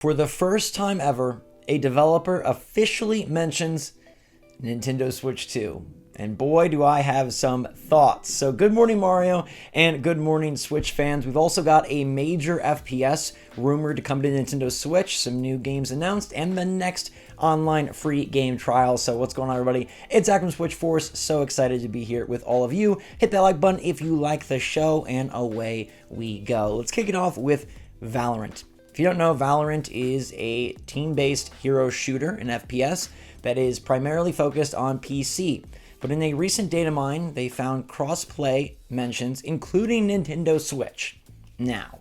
For the first time ever, a developer officially mentions Nintendo Switch 2. And boy, do I have some thoughts. So good morning, Mario, and good morning, Switch fans. We've also got a major FPS rumored to come to Nintendo Switch, some new games announced, and the next online free game trial. So what's going on, everybody? It's Zach from SwitchForce. So excited to be here with all of you. Hit that like button if you like the show, and away we go. Let's kick it off with Valorant. If you don't know, Valorant is a team-based hero shooter, an FPS, that is primarily focused on PC. But in a recent data mine, they found cross-play mentions, including Nintendo Switch. Now,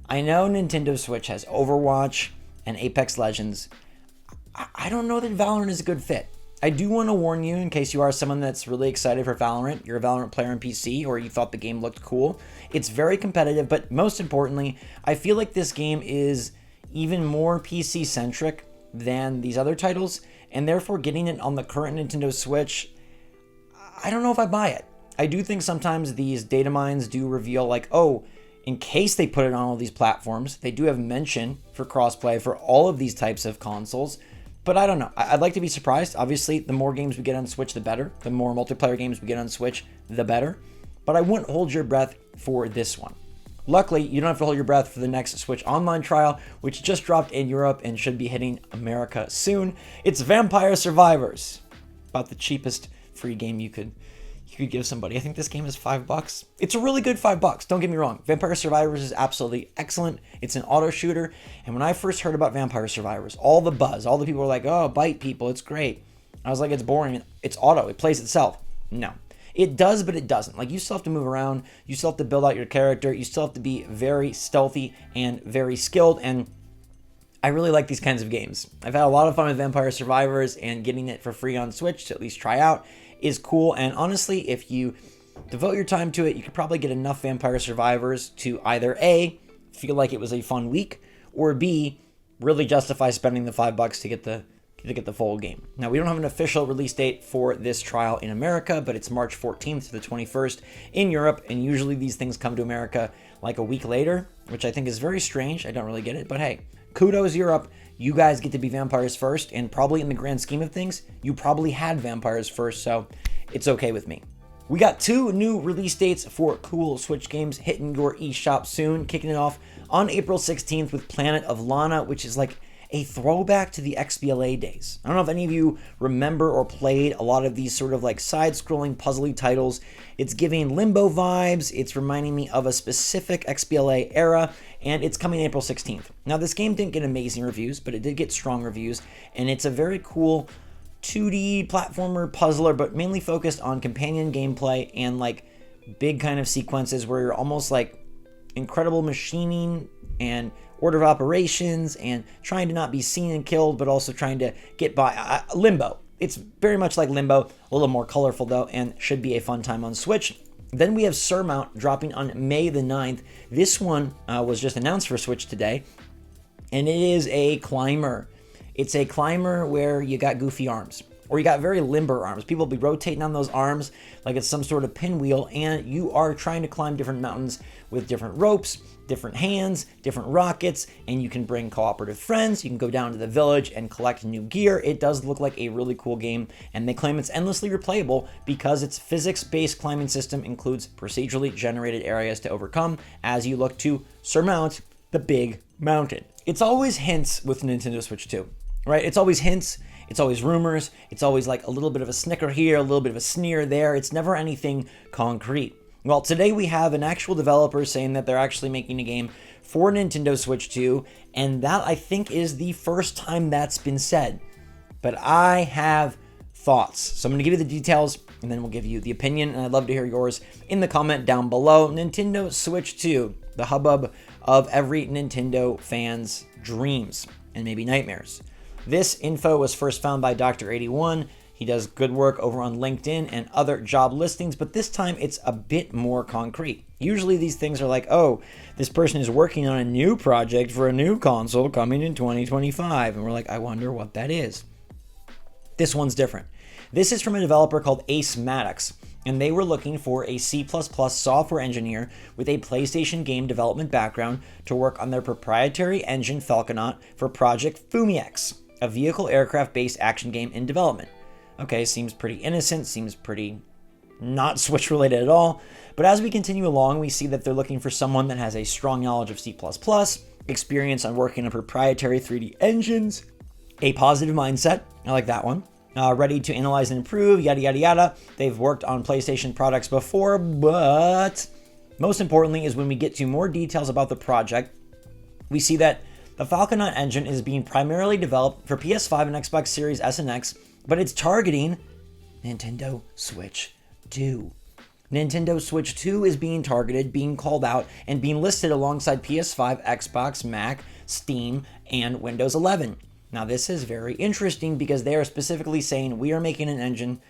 I know Nintendo Switch has Overwatch and Apex Legends. I don't know that Valorant is a good fit. I do want to warn you, in case you are someone that's really excited for Valorant, you're a Valorant player on PC, or you thought the game looked cool. It's very competitive, but most importantly, I feel like this game is even more PC-centric than these other titles, and therefore getting it on the current Nintendo Switch, I don't know if I buy it. I do think sometimes these data mines do reveal like, oh, in case they put it on all these platforms, they do have mention for crossplay for all of these types of consoles. But I don't know. I'd like to be surprised. Obviously, the more games we get on Switch, the better. The more multiplayer games we get on Switch, the better. But I wouldn't hold your breath for this one. Luckily, you don't have to hold your breath for the next Switch Online trial, which just dropped in Europe and should be hitting America soon. It's Vampire Survivors. About the cheapest free game you could give somebody. I think this game is $5. It's a really good $5. Don't get me wrong. Vampire Survivors is absolutely excellent. It's an auto shooter. And when I first heard about Vampire Survivors, all the buzz, all the people were like, oh, bite people, it's great. I was like, it's boring. It's auto. It plays itself. No. It does, but it doesn't. Like, you still have to move around. You still have to build out your character. You still have to be very stealthy and very skilled. And I really like these kinds of games. I've had a lot of fun with Vampire Survivors, and getting it for free on Switch to at least try out is cool. And honestly, if you devote your time to it, you could probably get enough Vampire Survivors to either A, feel like it was a fun week, or B, really justify spending the $5 to get the full game. Now, we don't have an official release date for this trial in America, but it's March 14th to the 21st in Europe, and usually these things come to America like a week later, which I think is very strange. I don't really get it, but hey, kudos Europe. You guys get to be vampires first, and probably in the grand scheme of things, you probably had vampires first, so it's okay with me. We got 2 new release dates for cool Switch games hitting your eShop soon, kicking it off on April 16th with Planet of Lana, which is like a throwback to the XBLA days. I don't know if any of you remember or played a lot of these sort of like side-scrolling puzzly titles. It's giving Limbo vibes. It's reminding me of a specific XBLA era, and it's coming April 16th. Now, this game didn't get amazing reviews, but it did get strong reviews, and it's a very cool 2D platformer puzzler, but mainly focused on companion gameplay and like big kind of sequences where you're almost like incredible machining and order of operations and trying to not be seen and killed, but also trying to get by. Limbo. It's very much like Limbo, a little more colorful though, and should be a fun time on Switch. Then we have Surmount dropping on May the 9th. This one was just announced for Switch today, and it is a climber. It's a climber where you got goofy arms, or you got very limber arms. People will be rotating on those arms like it's some sort of pinwheel, and you are trying to climb different mountains with different ropes, different hands, different rockets, and you can bring cooperative friends. You can go down to the village and collect new gear. It does look like a really cool game, and they claim it's endlessly replayable because its physics-based climbing system includes procedurally generated areas to overcome as you look to surmount the big mountain. It's always hints with Nintendo Switch 2, right? It's always hints. It's always rumors. It's always like a little bit of a snicker here, a little bit of a sneer there. It's never anything concrete. Well, today we have an actual developer saying that they're actually making a game for Nintendo Switch 2, and that I think is the first time that's been said. But I have thoughts. So I'm going to give you the details, and then we'll give you the opinion, and I'd love to hear yours in the comment down below. Nintendo Switch 2, the hubbub of every Nintendo fan's dreams and maybe nightmares. This info was first found by Dr. 81. He does good work over on LinkedIn and other job listings, but this time it's a bit more concrete. Usually these things are like, oh, this person is working on a new project for a new console coming in 2025. And we're like, I wonder what that is. This one's different. This is from a developer called Ace Maddox. and they were looking for a C++ software engineer with a PlayStation game development background to work on their proprietary engine Falconaut for Project FumiX, a vehicle aircraft-based action game in development. Okay, seems pretty innocent, seems pretty not Switch related at all, but as we continue along, we see that they're looking for someone that has a strong knowledge of C++, experience on working on proprietary 3D engines, a positive mindset, I like that one, ready to analyze and improve, yada yada yada. They've worked on PlayStation products before, but most importantly is when we get to more details about the project, we see that the Falconaut engine is being primarily developed for PS5 and Xbox Series S and X, but it's targeting Nintendo Switch 2. Nintendo Switch 2 is being targeted, being called out, and being listed alongside PS5, Xbox, Mac, Steam, and Windows 11. Now, this is very interesting because they are specifically saying we are making an engine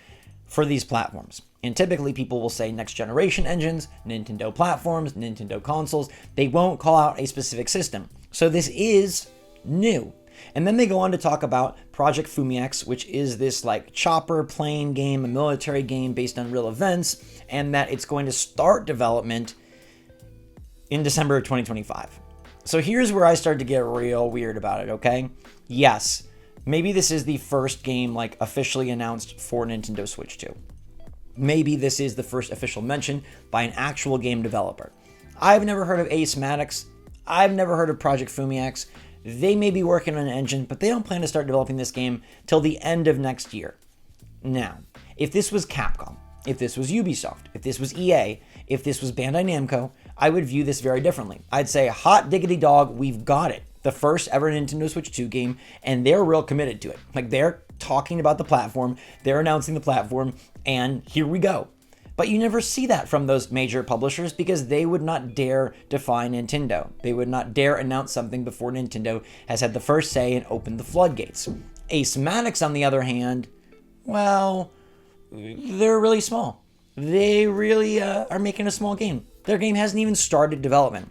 for these platforms. And typically people will say next generation engines, Nintendo platforms, Nintendo consoles. They won't call out a specific system. So this is new. And then they go on to talk about Project FumiX, which is this like chopper plane game, a military game based on real events, and that it's going to start development in December of 2025. So here's where I start to get real weird about it, okay? Yes, maybe this is the first game like officially announced for Nintendo Switch 2. Maybe this is the first official mention by an actual game developer. I've never heard of Asmatics. I've never heard of Project FumiX. They may be working on an engine, but they don't plan to start developing this game till the end of next year. Now, if this was Capcom, if this was Ubisoft, if this was EA, if this was Bandai Namco, I would view this very differently. I'd say, hot diggity dog, we've got it. The first ever Nintendo Switch 2 game, and they're real committed to it. Like, they're talking about the platform, they're announcing the platform, and here we go. But you never see that from those major publishers because they would not dare defy Nintendo. They would not dare announce something before Nintendo has had the first say and opened the floodgates. Asmatics, on the other hand, well, they're really small. They really are making a small game. Their game hasn't even started development.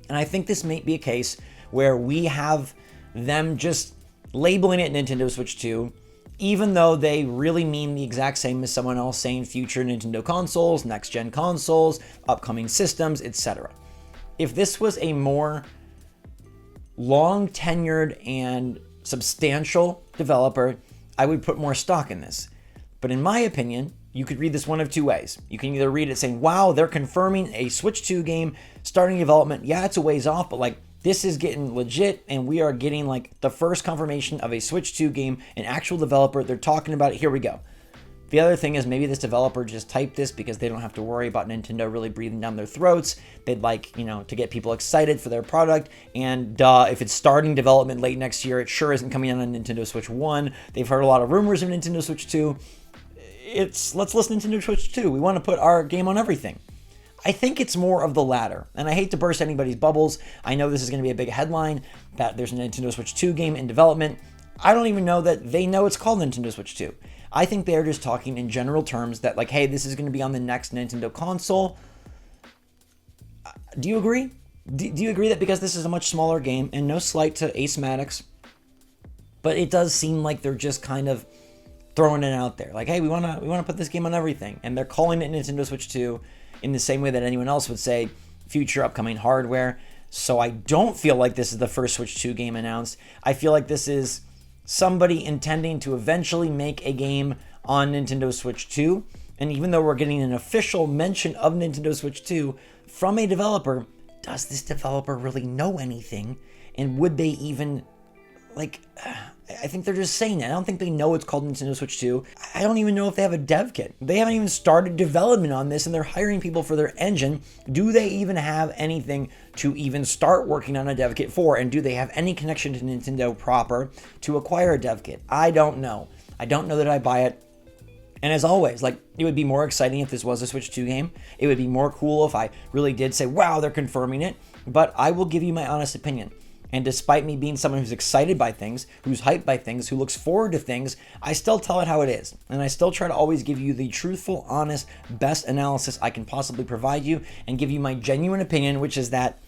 And I think this may be a case where we have them just labeling it Nintendo Switch 2, even though they really mean the exact same as someone else saying future Nintendo consoles, next-gen consoles, upcoming systems, etc. If this was a more long-tenured and substantial developer, I would put more stock in this. But in my opinion, you could read this one of two ways. You can either read it saying, wow, they're confirming a Switch 2 game starting development. Yeah, it's a ways off, but like, this is getting legit, and we are getting like the first confirmation of a Switch 2 game, an actual developer. They're talking about it. Here we go. The other thing is maybe this developer just typed this because they don't have to worry about Nintendo really breathing down their throats. They'd like, to get people excited for their product. And if it's starting development late next year, it sure isn't coming out on Nintendo Switch 1. They've heard a lot of rumors of Nintendo Switch 2. Let's listen to Nintendo Switch 2. We want to put our game on everything. I think it's more of the latter, and I hate to burst anybody's bubbles. I know this is going to be a big headline, that there's a Nintendo Switch 2 game in development. I don't even know that they know it's called Nintendo Switch 2. I think they're just talking in general terms that like, hey, this is going to be on the next Nintendo console. Do you agree? Do you agree that because this is a much smaller game, and no slight to Asmatics, but it does seem like they're just kind of throwing it out there. Like, hey, we want to put this game on everything, and they're calling it Nintendo Switch 2 in the same way that anyone else would say future upcoming hardware. So I don't feel like this is the first Switch 2 game announced. I feel like this is somebody intending to eventually make a game on Nintendo Switch 2. And even though we're getting an official mention of Nintendo Switch 2 from a developer, does this developer really know anything? And would they even, I think they're just saying it. I don't think they know it's called Nintendo Switch 2. I don't even know if they have a dev kit. They haven't even started development on this, and they're hiring people for their engine. Do they even have anything to even start working on a dev kit for? And do they have any connection to Nintendo proper to acquire a dev kit? I don't know. I don't know that I buy it. And as always, it would be more exciting if this was a Switch 2 game. It would be more cool if I really did say, wow, they're confirming it. But I will give you my honest opinion. And despite me being someone who's excited by things, who's hyped by things, who looks forward to things, I still tell it how it is. And I still try to always give you the truthful, honest, best analysis I can possibly provide you and give you my genuine opinion, which is that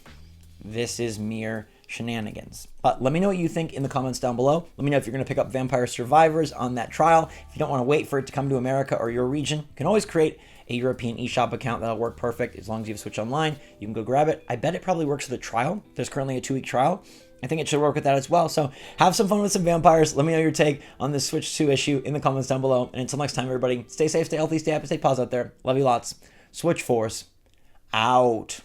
this is mere shenanigans. But let me know what you think in the comments down below. Let me know if you're going to pick up Vampire Survivors on that trial. If you don't want to wait for it to come to America or your region, you can always create a European eShop account. That'll work perfect as long as you have Switch Online. You can go grab it. I bet it probably works for the trial. There's currently a 2-week trial. I think it should work with that as well. So have some fun with some vampires. Let me know your take on this Switch 2 issue in the comments down below. And until next time, everybody, stay safe, stay healthy, stay happy, stay positive out there. Love you lots. SwitchForce out.